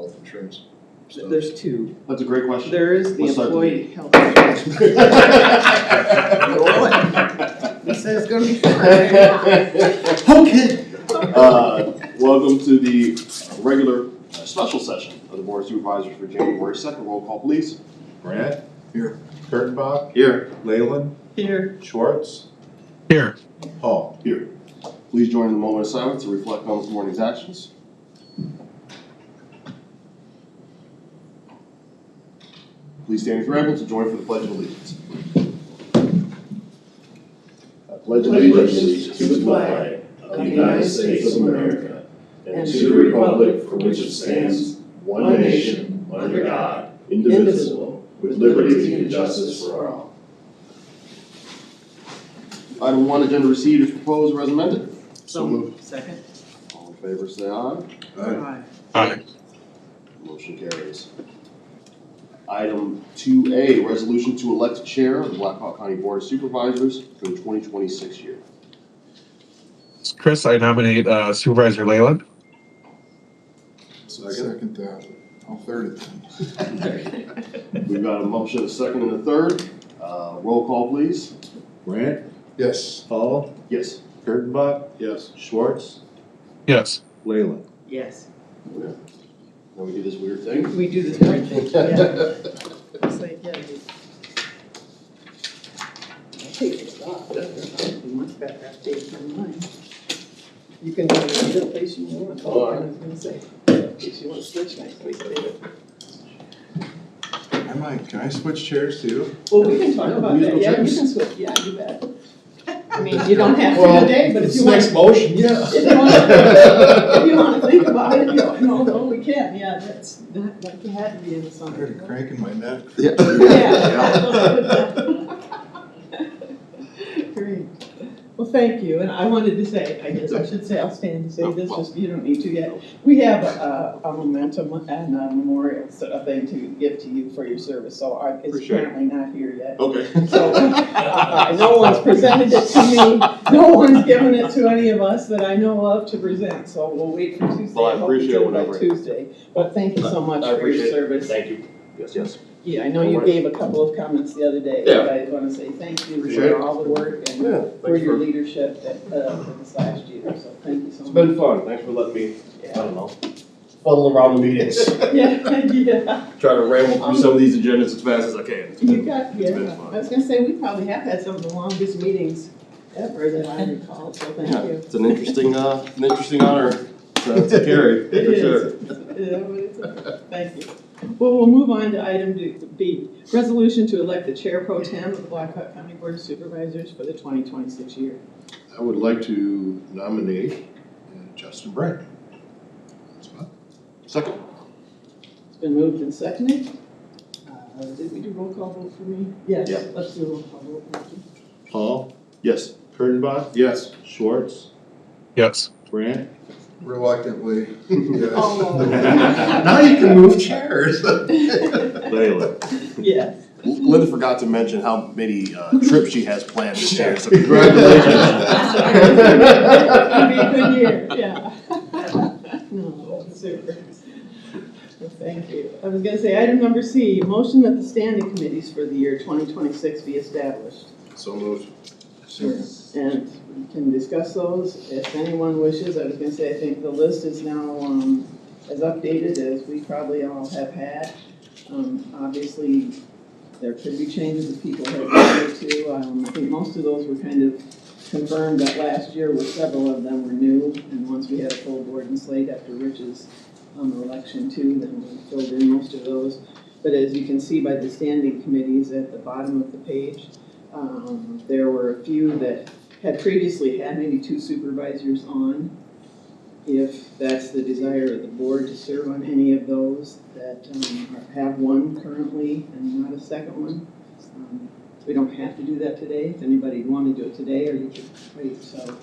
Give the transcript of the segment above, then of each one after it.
health insurance stuff? There's two. That's a great question. There is the Let's start employee health insurance. He says it's gonna be fun. Okay. Welcome to the regular special session of the Board of Supervisors for January 2nd. Roll call, please. Grant? Here. Kurtenbach? Here. Leyland? Here. Schwartz? Here. Hall? Here. Please join in the moment of silence to reflect on this morning's actions. Please stand if you're able to join for the Pledge of Allegiance. I pledge allegiance to the flag of the United States of America and to the republic for which it stands, one nation, under God, indivisible, with liberty and justice for all. Item 1, agenda received is proposed or as amended. So moved. Second. All in favor, say aye. Aye. Aye. Motion carries. Item 2A, resolution to elect chair of the Blackhawk County Board of Supervisors for the 2026 year. Chris, I nominate Supervisor Leyland. Second that. I'll third it then. We've got a motion, a second, and a third. Roll call, please. Grant? Yes. Hall, Yes. Kurtenbach, Yes. Schwartz, Yes. Leyland. Yes. Now we do this weird thing. We do this very thing, yeah. It's like, yeah. I'll take this off. That'd be much better after than mine. You can go to the place you want. All right. I was gonna say, in case you want to switch next week, David. Can I switch chairs too? Well, we can talk about that, yeah, you can switch, yeah, you bet. I mean, you don't have to today, but if you want. motion, yeah. If you want to think about it, no, we can, yeah, that's, that had to be in the I summer. heard a crank in my neck. Yeah. Great. Well, thank you, and I wanted to say, I guess I should say, I'll stand to say this, just, you don't need to yet. We have a momentum and a memorial sort of thing to give to you for your service, so it's Appreciate it. currently not here yet. Okay. So, no one's presented it to me, no one's given it to any of us that I know of to present, so we'll wait for Tuesday. Well, I hope we appreciate do it by whenever. Tuesday, but thank you so much I for your appreciate it. service. Thank you. Yes. Yeah, I know you gave a couple of comments the other day, Yeah. but I want to say thank you Appreciate for it. all the work and Yeah. for Thanks your for, leadership for this last year, so thank you so it's much. been fun. Thanks for letting me, I Yeah, don't know, fuddle around the meetings. yeah. Try to ramble through some of these agendas as fast as I can. It's You been- got, it's been yeah, fun. I was gonna say, we probably have had some of the longest meetings ever that I recall, so thank Yeah, you. it's an interesting honor to carry, It for is. sure. Yeah, but it's, thank you. Well, we'll move on to item B, resolution to elect the chair pro tem of the Blackhawk County Board of Supervisors for the 2026 year. I would like to nominate Justin Brent. Second. It's been moved and seconded. Did we do roll call vote for me? Yes, Yeah. let's do a roll call vote, thank you. Hall, Yes. Kurtenbach, Yes. Schwartz, Yes. Grant. Reluctantly, yes. Oh. Now you can move chairs. Leyland. Yes. Linda forgot to mention how many trips she has planned this year, so congratulations. It'll be a good year, yeah. No, that's super. Well, thank you. I was gonna say, item number C, motion that the standing committees for the year 2026 be established. So moved. Sure. And we can discuss those if anyone wishes. I was gonna say, I think the list is now, as updated as we probably all have had. Obviously, there could be changes that people have wanted to. I think most of those were kind of confirmed that last year, with several of them were new. And once we had a full board and slate after Rich's election too, then we filled in most of those. But as you can see by the standing committees at the bottom of the page, there were a few that had previously had maybe 2 supervisors on. If that's the desire of the board to serve on any of those that have one currently and not a second one. We don't have to do that today. If anybody wanted to do it today, or you could wait, so.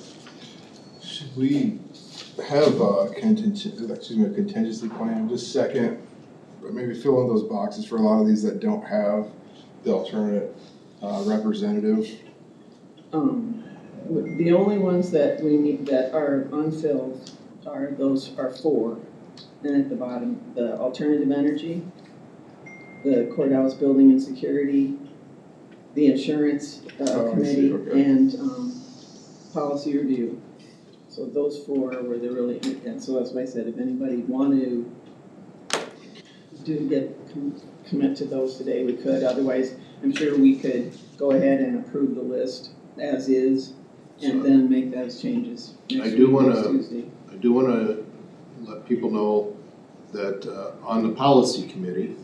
Should we have a contingency plan, just second, maybe fill in those boxes for a lot of these that don't have the alternate representative? The only ones that we need that are unfilled are 4. And at the bottom, the alternative energy, the courthouse building and security, the insurance Oh, I see, committee, okay. and policy review. So those four were the really, and so as I said, if anybody wanted to commit to those today, we could. Otherwise, I'm sure we could go ahead and approve the list as is, and then make those changes next do week, wanna- next Tuesday. I do want to let people know that on the policy committee,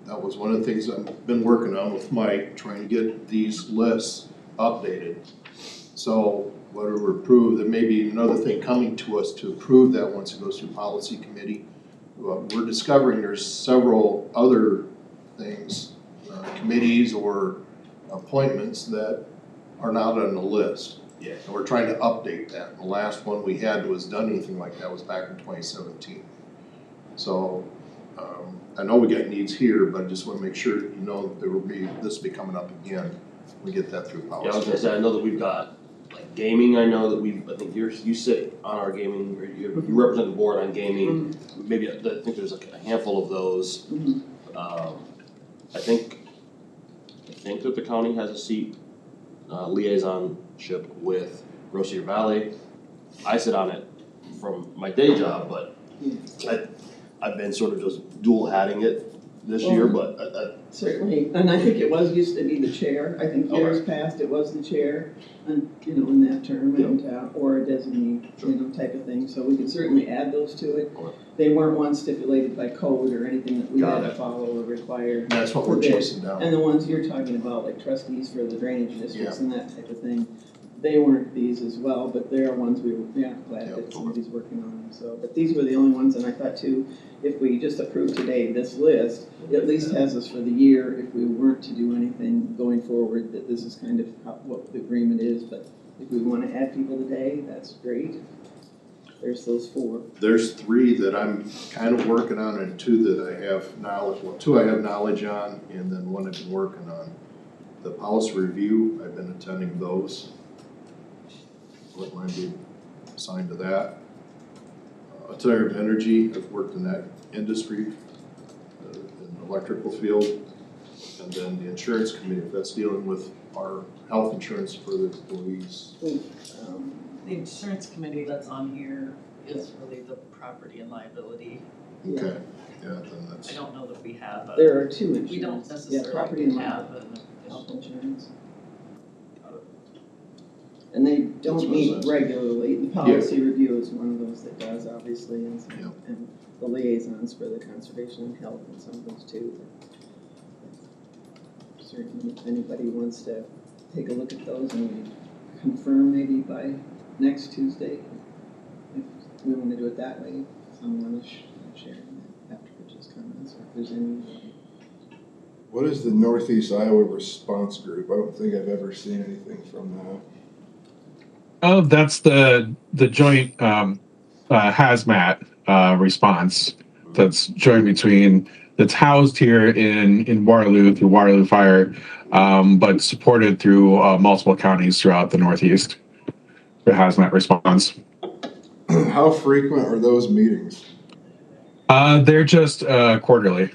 that was one of the things I've been working on with Mike, trying to get these lists updated. So whether we're approved, there may be another thing coming to us to approve that once it goes through policy committee. We're discovering there's several other things, committees or appointments that are not on the list. Yeah. And we're trying to update that. The last one we had was done anything like that was back in 2017. So, I know we got needs here, but I just wanna make sure you know that this will be coming up again. We get that through Yeah, I was policy. gonna say, I know that we've got, like, gaming, I know that I think you sit on our gaming, or you represent the board on gaming. Maybe, I think there's a handful of those. Mhm. I think that the county has a seat, liaisonship with Grosse Cedar Valley. I sit on it from my day job, but I've been sort of just dual hatting it this year, but Certainly, and I think it used to be the chair. I think years past, it was the chair, and, in that term, and, or a designee, type of thing. So we could certainly add those to it. Okay. They weren't ones stipulated by code or anything that we Got had to it. follow or require. That's what we're chasing down. And the ones you're talking about, like trustees for the drainage districts and that type of thing, they weren't these as well, but they are ones we were, glad that somebody's working on them, so. But these were the only ones, and I thought too, if we just approve today this list, it at least has us for the year, if we weren't to do anything going forward, that this is kind of what the agreement is, but if we wanna add people today, that's great. There's those four. There's 3 that I'm kind of working on and 2 that I have knowledge, well, 2 I have knowledge on and then 1 I've been working on. The policy review, I've been attending those. Let mine be assigned to that. Alternative energy, I've worked in that industry, in the electrical field. And then the insurance committee, that's dealing with our health insurance for the employees. The insurance committee that's on here is really the property and liability. Okay, yeah, then I that's, don't know that we have a, There are two insurance. we don't Yeah, property necessarily and have an health official. insurance. And they That's don't what it meet says. regularly. The policy review is one of those that does, obviously, and Yep. and the liaisons for the conservation and health and some of those too. Certainly, if anybody wants to take a look at those and confirm maybe by next Tuesday, if we want to do it that way, someone is sharing that after just comments, or if there's any. What is the Northeast Iowa Response Group? I don't think I've ever seen anything from that. Oh, that's the joint hazmat response that's joined that's housed here in Waterloo through Waterloo Fire, but supported through multiple counties throughout the Northeast. The hazmat response. How frequent are those meetings? They're just quarterly.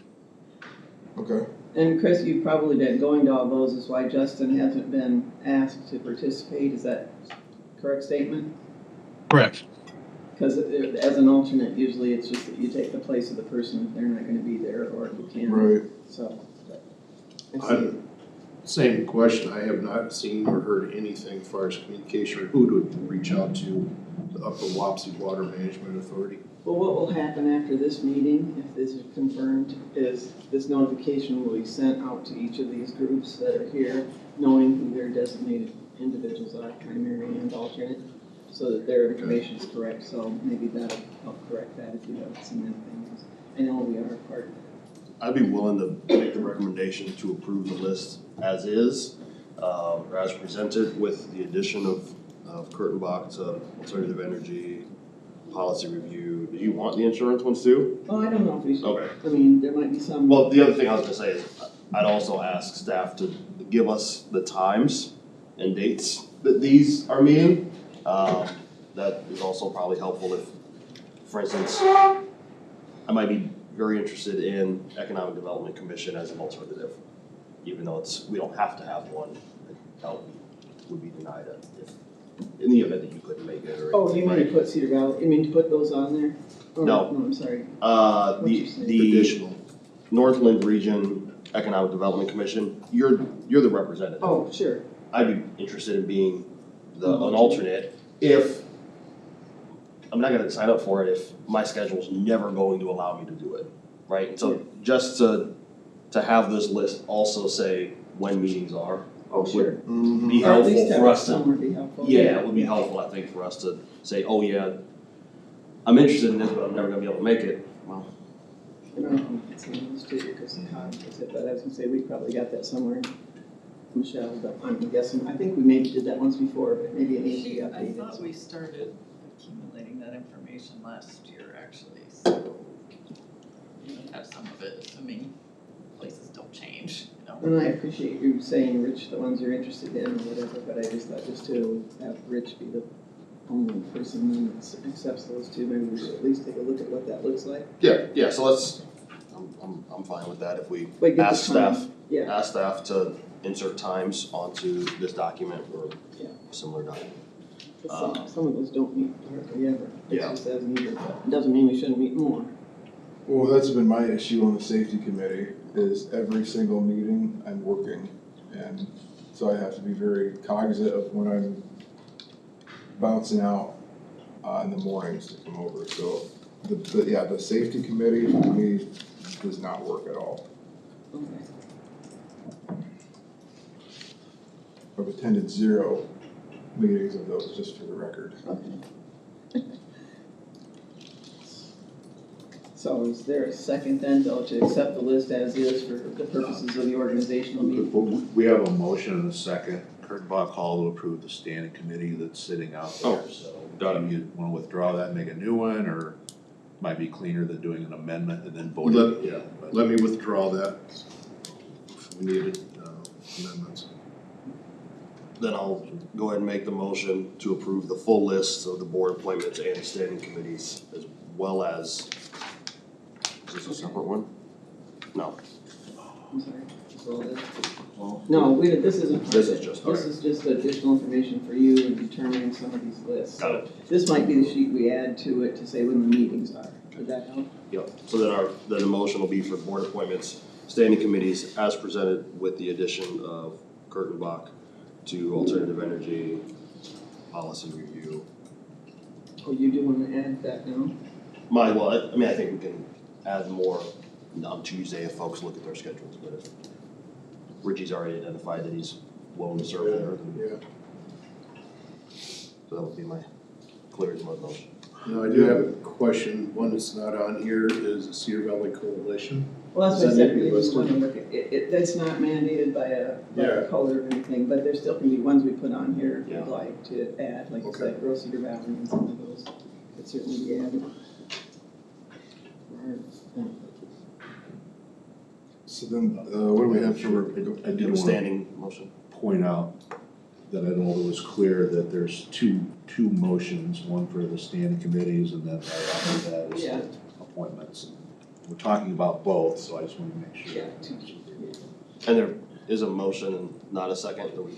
Okay. And Chris, you've probably been going to all those, is why Justin hasn't been asked to participate, is that correct statement? Correct. Because as an alternate, usually it's just that you take the place of the person if they're not gonna be there, or if you can. Right. So, but I see. same question, I have not seen or heard anything as far as communication or who to reach out to, the Upper Wapsie Water Management Authority. Well, what will happen after this meeting, if this is confirmed, is this notification will be sent out to each of these groups that are here, knowing who their designated individuals are, primary and alternate, so that their information is correct, so maybe that'll help correct that if you haven't seen anything. I know we are part of it. I'd be willing to make the recommendation to approve the list as is, or as presented with the addition of Kurtenbach to alternative energy, policy review. Do you want the insurance ones too? Oh, I don't know if we should, Okay. I mean, there might be some. Well, the other thing I was gonna say is, I'd also ask staff to give us the times and dates that these are meeting. That is also probably helpful if, for instance, I might be very interested in Economic Development Commission as an alternative, even though we don't have to have one, that would be denied if, in the event that you couldn't make it or. Oh, you mean right? to put Cedar Valley, you mean to put those on there? Or- No. No, I'm sorry. What you saying? The Additional. Northland Region Economic Development Commission, you're the representative. Oh, sure. I'd be interested in being an alternate if, I'm not gonna sign up for it if my schedule's never going to allow me to do it, right? And so just to have this list also say when meetings are, Oh, sure. Mhm. be Or at least helpful have for it us to, somewhere be helpful. yeah, it would be helpful, I think, for us to say, oh yeah, I'm interested in this, but I'm never gonna be able to make it. Well, And I don't know if it's on this too, because the cog is it, but I was gonna say, we probably got that somewhere, Michelle, but I'm guessing, I think we maybe did that once before, but maybe it needs to be I updated. thought we started accumulating that information last year, actually, so you may have some of it, assuming places don't change, you know. And I appreciate you saying, Rich, the ones you're interested in or whatever, but I just thought just to have Rich be the only person that accepts those two, maybe we should at least take a look at what that looks like. yeah, so let's, I'm fine with that if we But get the ask time. staff, Yeah, to insert times onto this document or Yeah. a similar document. 'cause some of those don't meet hardly ever. It Yeah. just doesn't either, but it doesn't mean we shouldn't meet more. Well, that's been my issue on the safety committee, is every single meeting I'm working. And so I have to be very cognizant of when I'm bouncing out, in the mornings to come over. So the safety committee for me does not work at all. Okay. I've attended 0 meetings of those, just for the record. Okay. So is there a second then to accept the list as is for the purposes of the organizational meeting? We have a motion and a second. Kurt Bach Hall to approve the standing committee that's sitting out there, Oh, so. got it. Do you wanna withdraw that and make a new one, or might be cleaner than doing an amendment and then voting? Let- Yeah, but- Let me withdraw that. If we needed amendments. Then I'll go ahead and make the motion to approve the full list of the board appointments and standing committees, as well as, is this a separate one? No. I'm sorry. So that- No, this isn't. part This of is it. just- This is just additional information for you in determining some of these lists. Got it. This might be the sheet we add to it to say when the meetings are. Would that help? Yep, so then the motion will be for board appointments, standing committees as presented with the addition of Kurtenbach to alternative energy policy review. Or you do want to add that now? I think we can add more on Tuesday if folks look at their schedules, but if Richie's already identified that he's willing to serve there, then, Yeah. so that would be my clear as mud motion. Now, I do have a question. One that's not on here is the Cedar Valley Coalition. Well, that's what I Does that said, need to we be just want to listed? look at, that's not mandated by a Yeah. color or anything, but there still can be ones we put on here if Yeah. you'd like to add, like you Okay. said, Girl Cedar Valley and some of those could certainly be added. So then, what do we have for, I Do did a wanna standing motion. point out that I know it was clear that there's two motions, one for the standing committees and then right after that is Yeah. the appointments. We're talking about both, so I just wanna make sure. Yeah, And there is a motion and not a second, that we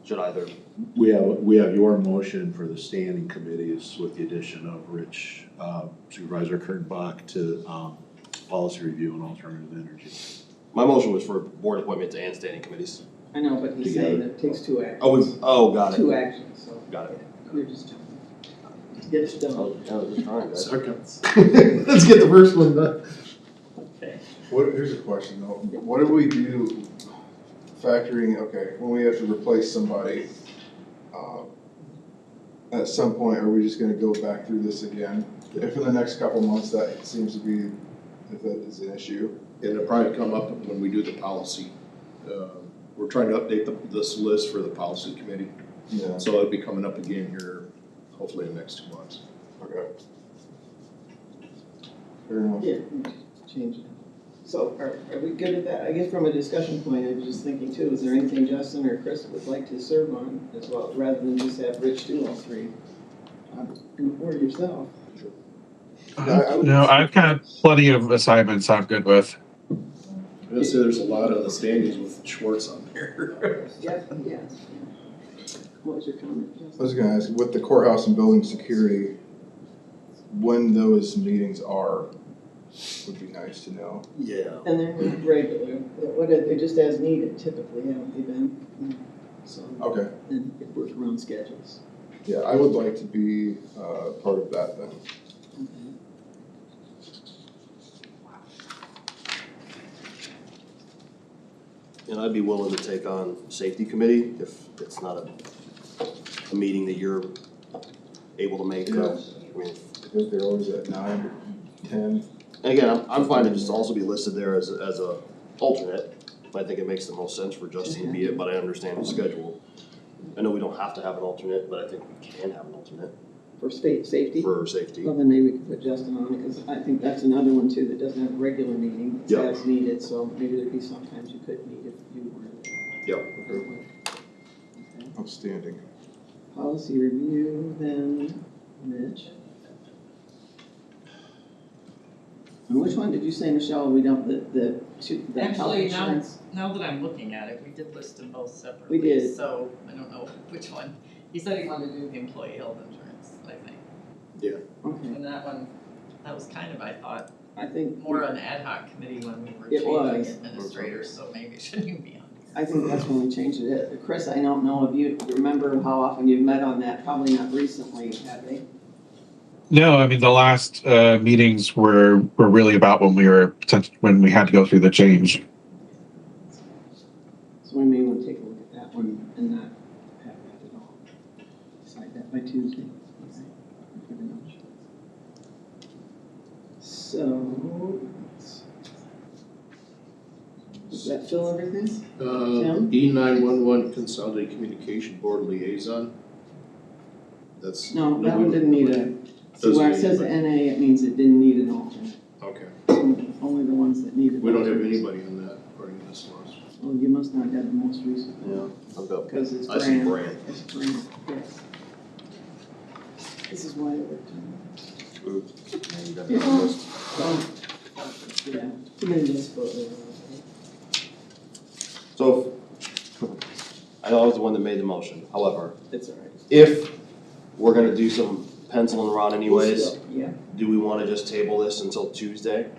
should either, We have your motion for the standing committees with the addition of Rich, Supervisor Kurtenbach to, policy review and alternative energy. my motion was for board appointments and standing committees. I know, but he's saying that it takes two actions. Got it, Two actions, so. got it. You're just, get it done. I was just trying, guys. Second. Let's get the first one done. Okay. here's a question though, what do we do factoring, okay, when we have to replace somebody, at some point, are we just gonna go back through this again? If in the next couple months that seems to be, if that is an issue? And it'll probably come up when we do the policy. We're trying to update this list for the policy committee. Yeah. So it'll be coming up again here, hopefully in the next 2 months. Okay. Fair enough. Yeah, change it. So are we good with that? I guess from a discussion point, I was just thinking too, is there anything Justin or Chris would like to serve on as well, rather than just have Rich do all three? Or yourself? No, I've got plenty of assignments I'm good with. I'm gonna say there's a lot of the standings with Schwartz on there. Yep, yes. What was your comment, I Justin? was gonna ask, with the courthouse and building security, when those meetings are, would be nice to know. Yeah. And they're regular, they're just as needed typically, haven't they been? So, Okay, and it works around schedules. yeah, I would like to be, part of that then. And I'd be willing to take on safety committee if it's not a meeting that you're able to make. Yeah. I mean, Because they're always at 9, 10. and again, I'm fine to just also be listed there as a alternate. I think it makes the most sense for Justin to be it, but I understand his schedule. I know we don't have to have an alternate, but I think we can have an alternate For safety? for safety. Well, then maybe we could put Justin on it, because I think that's another one too that doesn't have a regular meeting, it's Yeah. as needed, so maybe there'd be sometimes you could meet if you were. Yep. Okay. Outstanding. Policy review, then Rich. And which one did you say, Michelle, we don't, the health Actually, insurance? now that I'm looking at it, we did list them both separately. We did. So I don't know which one. He said he wanted to do the employee health insurance, I think. Okay, And that one, that was kind of, I thought, I think, more an ad hoc committee when we were It was. changing administrators, so maybe it shouldn't even be on. I think that's when we changed it. Chris, I don't know if you remember how often you've met on that, probably not recently, have they? No, I mean the last meetings were really about when when we had to go through the change. So we may want to take a look at that one and not have that at all. Decide that by Tuesday. Okay. For the notes. So, does that fill everything? Tim? E911 Consolidated Communication Board Liaison. That's. No, that one didn't need a, see where it says NA, it means it didn't need an alternate. Okay, Only the ones that needed. we don't have alternates. anybody on that according to this list. Well, you must not have the most recent. Yeah, I've got, Because it's I see Grant. Brand. It's Grant, yes. This is why it worked on. And you got it on the list. Yeah, too many misspelled. So, I know I was the one that made the motion, however, It's all right. if we're gonna do some pencil and rod anyways, Yeah, do we wanna just table this until Tuesday?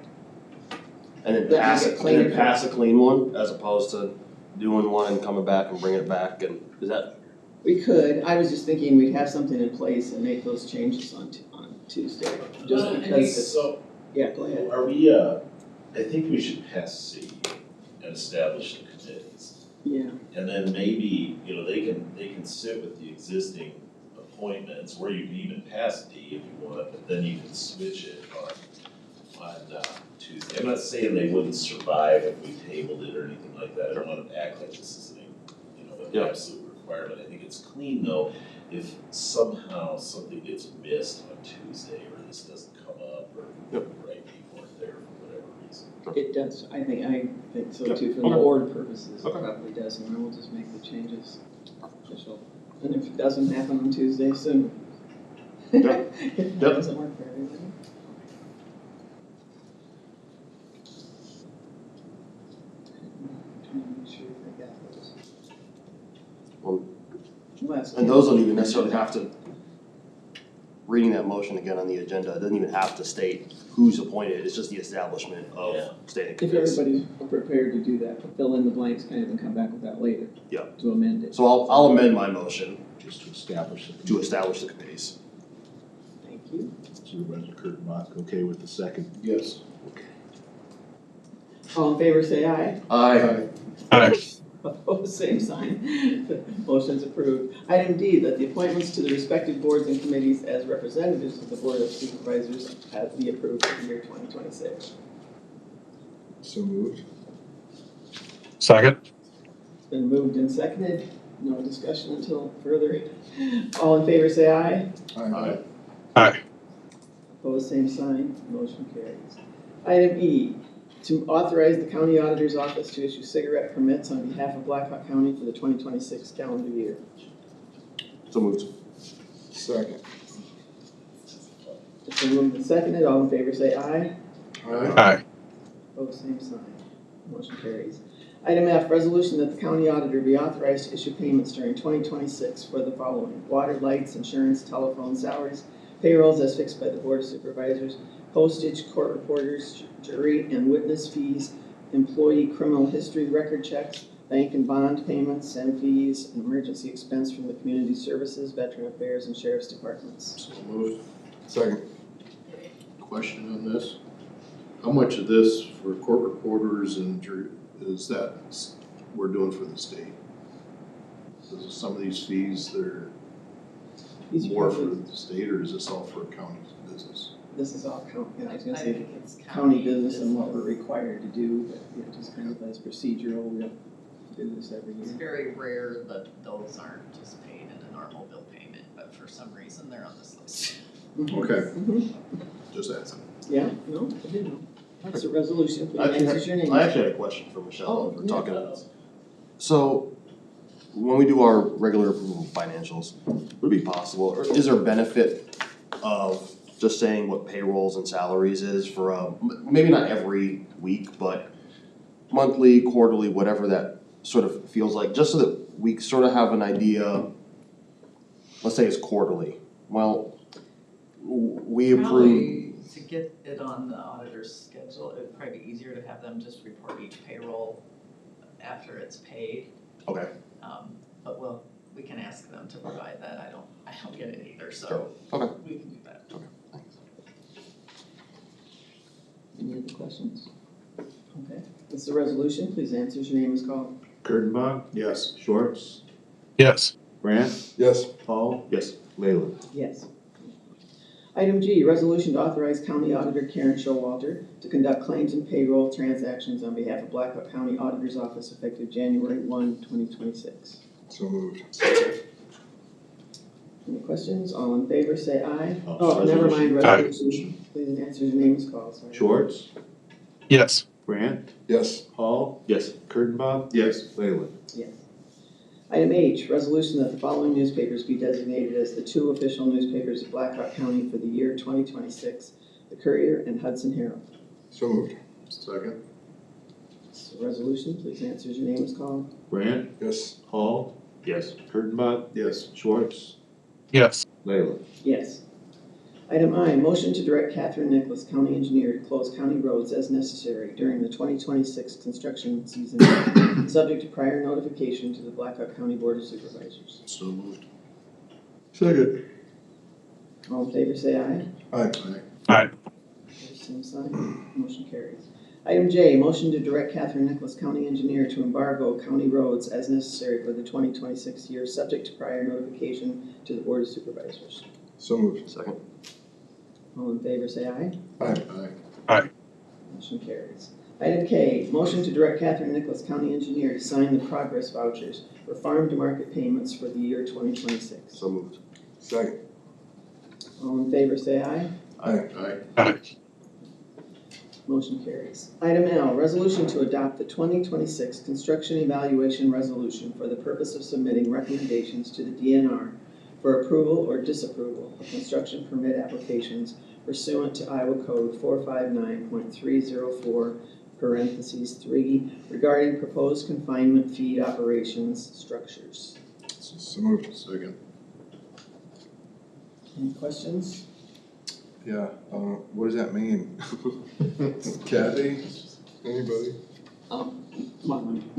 And then That pass makes it, it and then cleaner. pass a clean one, as opposed to doing one and coming back and bringing it back, and is that, we could. I was just thinking we'd have something in place and make those changes on Tuesday. Just because it's, So, yeah, go ahead. are we, I think we should pass C and establish the committees. Yeah, And then maybe, they can sit with the existing appointments, where you can even pass D if you want, but then you can switch it on Tuesday. I'm not saying they wouldn't survive if we tabled it or anything like that, I don't want to act like this is an Yeah. absolute requirement. I think it's clean though, if somehow something gets missed on Tuesday, or this doesn't come up, or the right people aren't there for whatever reason. it does. I think so too, for the Okay. board purposes, it Okay. probably does, and then we'll just make the changes official. And if it doesn't happen on Tuesday, soon. Yep. If that Yep. doesn't work for everybody. Trying to make sure I got those. Well, Last and those don't even necessarily have to, reading that motion again on the agenda, it doesn't even have to state who's appointed, it's just the establishment of Yeah. standing If committees. everybody's prepared to do that, to fill in the blanks kind of and come back with that later. Yeah. To amend it. So I'll amend my motion Just to establish it. to establish the committees. Thank you. Supervisor Kurttenbach, okay with the second? Yes. All in favor, say aye. Aye. Opposed, same sign. Motion's approved. Item D, that the appointments to the respective boards and committees as representatives of the Board of Supervisors be approved for the year 2026. So moved. Second. It's been moved and seconded. No discussion until further. All in favor, say aye. Aye. Aye. Opposed, same sign. Motion carries. Item E, to authorize the county auditor's office to issue cigarette permits on behalf of Blackhawk County for the 2026 calendar year. So moved. Second. It's been moved and seconded, all in favor say aye. Aye. Opposed, same sign. Motion carries. Item F, resolution that the county auditor be authorized to issue payments during 2026 for the following: water, lights, insurance, telephone, salaries, payrolls as fixed by the Board of Supervisors, postage, court reporters, jury and witness fees, employee criminal history record checks, bank and bond payments and fees, and emergency expense from the Community Services, Veteran Affairs, and Sheriff's Departments. So moved. Second. Question on this? How much of this for court reporters and jury is that we're doing for the state? So some of these fees, they're These are more for probably- the state, or is this all for county business? This is all county, I was gonna I say think it's county business and what we're required to do, but it just kind of as procedural, we don't do this every It's year. very rare that those aren't just paid in a normal bill payment, but for some reason they're on this list. Okay, Mhm. just asking. Yeah, no, I didn't know. That's a resolution, please I actually answer your name. I actually had a question for Michelle, Oh, if we're yeah. talking. So, when we do our regular approval financials, would it be possible, or is there benefit of just saying what payrolls and salaries is for, maybe not every week, but monthly, quarterly, whatever that sort of feels like, just so that we sort of have an idea, let's say it's quarterly, well, we approve, Probably to get it on the auditor's schedule, it'd probably be easier to have them just report each payroll after it's paid. okay, But we can ask them to provide that, I don't get it either, so okay. we can do that. Any other questions? Okay, this is a resolution, please answer as your name is called. Kurttenbach, Yes. Schwartz, Yes. Grant, Yes. Paul, Yes. Leyland. Yes. Item G, resolution to authorize County Auditor Karen Showalter to conduct claims and payroll transactions on behalf of Blackhawk County Auditor's Office effective January 1, 2026. So moved. Any questions? All in favor, say aye. Oh, Oh, never mind, Aye. resolution. Please answer as your name is called, sorry. Schwartz, Yes. Grant, Yes. Paul, Yes. Kurttenbach, Yes. Leyland. Yes. Item H, resolution that the following newspapers be designated as the two official newspapers of Blackhawk County for the year 2026, the Courier and Hudson Herald. So moved. Second. This is a resolution, please answer as your name is called. Grant, Yes. Paul, Yes. Kurttenbach, Yes. Schwartz, Yes. Leyland. Yes. Item I, motion to direct Catherine Nicholas, County Engineer, to close county roads as necessary during the 2026 construction season, subject to prior notification to the Blackhawk County Board of Supervisors. So moved. Second. All in favor, say aye. Aye. Aye. Opposed, same sign. Motion carries. Item J, motion to direct Catherine Nicholas, County Engineer, to embargo county roads as necessary for the 2026 year, subject to prior notification to the Board of Supervisors. So moved. Second. All in favor, say aye. Aye. Motion carries. Item K, motion to direct Catherine Nicholas, County Engineer, to sign the progress vouchers for farm to market payments for the year 2026. So moved. Second. All in favor, say aye. Aye. Aye. Aye. Motion carries. Item L, resolution to adopt the 2026 construction evaluation resolution for the purpose of submitting recommendations to the DNR for approval or disapproval of construction permit applications pursuant to Iowa Code 459.304, parentheses 3, regarding proposed confinement feed operations structures. So moved. Second. Any questions? Yeah, what does that mean? Kathy? Anybody? Well,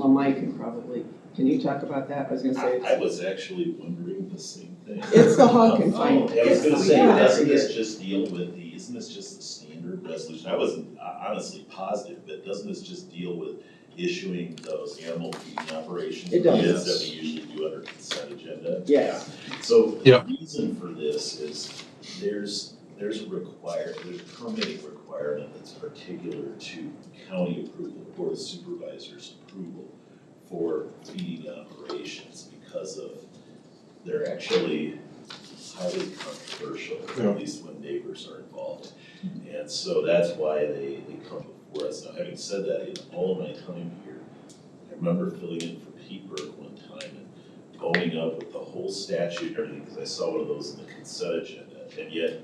Mike can probably, can you talk about that? I was gonna say, I was actually wondering the same thing. it's the hog confinement. I was gonna say, Yeah, doesn't every this year. just deal with the, isn't this just the standard resolution? I wasn't honestly positive, but doesn't this just deal with issuing those animal feeding operations? It does. Permits that we usually do under consent agenda? Yes. So Yep. the reason for this is there's a permitting requirement that's particular to county approval, Board of Supervisors approval for feeding operations because of, they're actually highly controversial, Yeah. at least when neighbors are involved. And so that's why they come before us. Now, having said that, in all of my time here, I remember filling in for Pete Burke one time and going up with the whole statute and everything, because I saw one of those in the consent agenda, and yet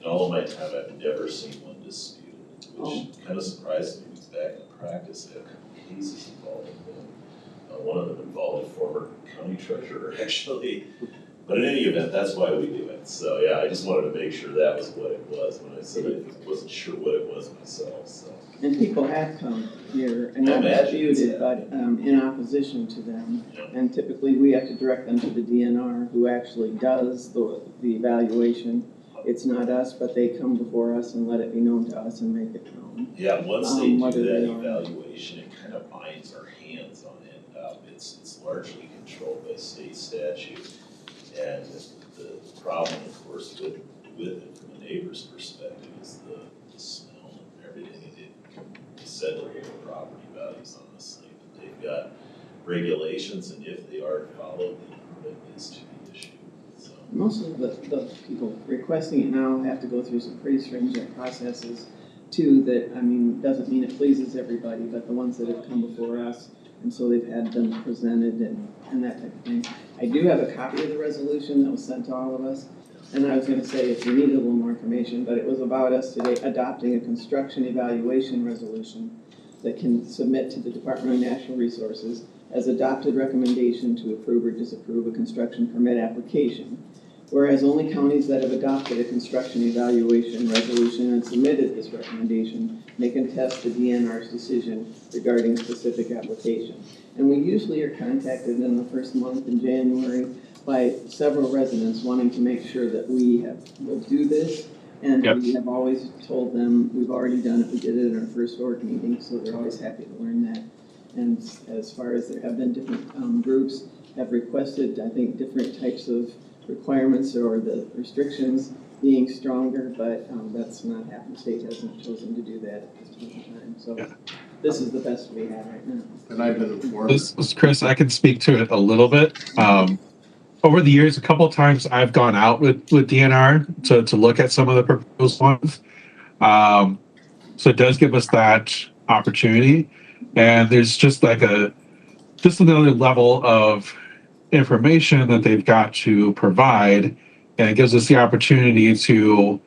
In all of my time, I've never seen one disputed, Oh. which kind of surprised me, because back in practice, I had a couple cases involving them. One of them involved a former county treasurer, actually. But in any event, that's why we do it. So, yeah, I just wanted to make sure that was what it was when I said I wasn't sure what it was myself, so. And people have come here and I not imagine it's disputed, but in opposition to them. Yeah. And typically, we have to direct them to the DNR, who actually does the evaluation. It's not us, but they come before us and let it be known to us and make it known. Yeah, once they do whether that they are- evaluation, it kind of binds our hands on it. It's largely controlled by state statute. And the problem, of course, with it from a neighbor's perspective is the smell and everything. It said that the property values, honestly, but they've got regulations, and if they are followed, the permit is to be issued, so. Most of the people requesting it now have to go through some pretty stringent processes too, that, I mean, doesn't mean it pleases everybody, but the ones that have come before us, and so they've had them presented and that type of thing. I do have a copy of the resolution that was sent to all of us, and I was gonna say if you need a little more information, but it was about us today adopting a construction evaluation resolution that can submit to the Department of Natural Resources as adopted recommendation to approve or disapprove a construction permit application. Whereas only counties that have adopted a construction evaluation resolution and submitted this recommendation may contest the DNR's decision regarding a specific application. And we usually are contacted in the first month in January by several residents wanting to make sure that will do this. And Yep. we have always told them, we've already done it, we did it in our first org meeting, so they're always happy to learn that. And as far as there have been different groups have requested, I think, different types of requirements or the restrictions being stronger, but that's not happened. State hasn't chosen to do that at this point in time. So Yeah. this is the best we have right now. And I've been informed. This is Chris. I can speak to it a little bit. Over the years, a couple of times I've gone out with DNR to look at some of the proposed ones. So it does give us that opportunity, and there's just just another level of information that they've got to provide, and it gives us the opportunity to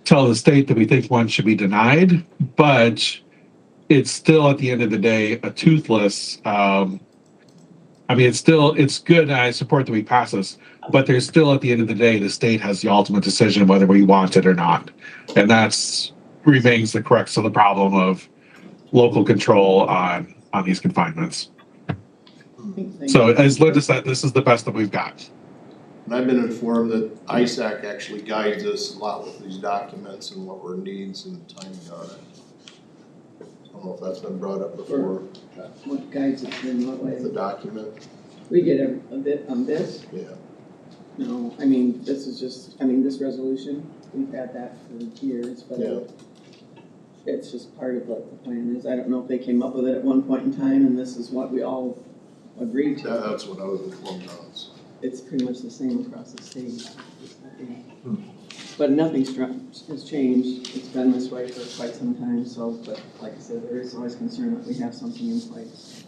tell the state that we think one should be denied, but it's still at the end of the day a toothless. I mean, it's good, and I support that we pass this, but there's still at the end of the day the state has the ultimate decision whether we want it or not, and that's remains the crux of the problem of local control on these confinements. So as Linda said, this is the best that we've got. And I've been informed that ISAC actually guides us a lot with these documents and what our needs and timing on it. I don't know if that's been brought up before, What guides us in what the way? document, We get a bit on this. yeah. No, I mean, this is just, I mean, this resolution, we've had that for years, but Yeah. it's just part of what the plan is. I don't know if they came up with it at one point in time and this is what we all agreed to. That's what I was informed on, so. It's pretty much the same across the state. But nothing has changed. It's been this way for quite some time, so, but like I said, there is always concern that we have something in place.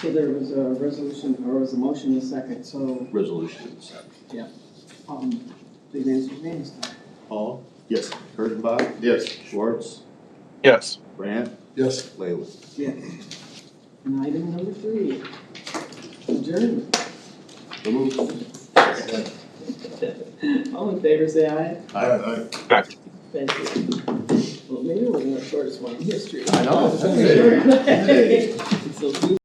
So there was a resolution, or was a motion and a second, so, Resolution. please answer your names. Paul? Yes. Kurttenbach? Yes. Schwartz? Yes. Brandt? Yes. Leyland? Yeah. And item number 3, adjournment. So moved. All in favor, say aye. Aye. Thank you. Well, maybe we're the shortest one in history. I know. Hey. So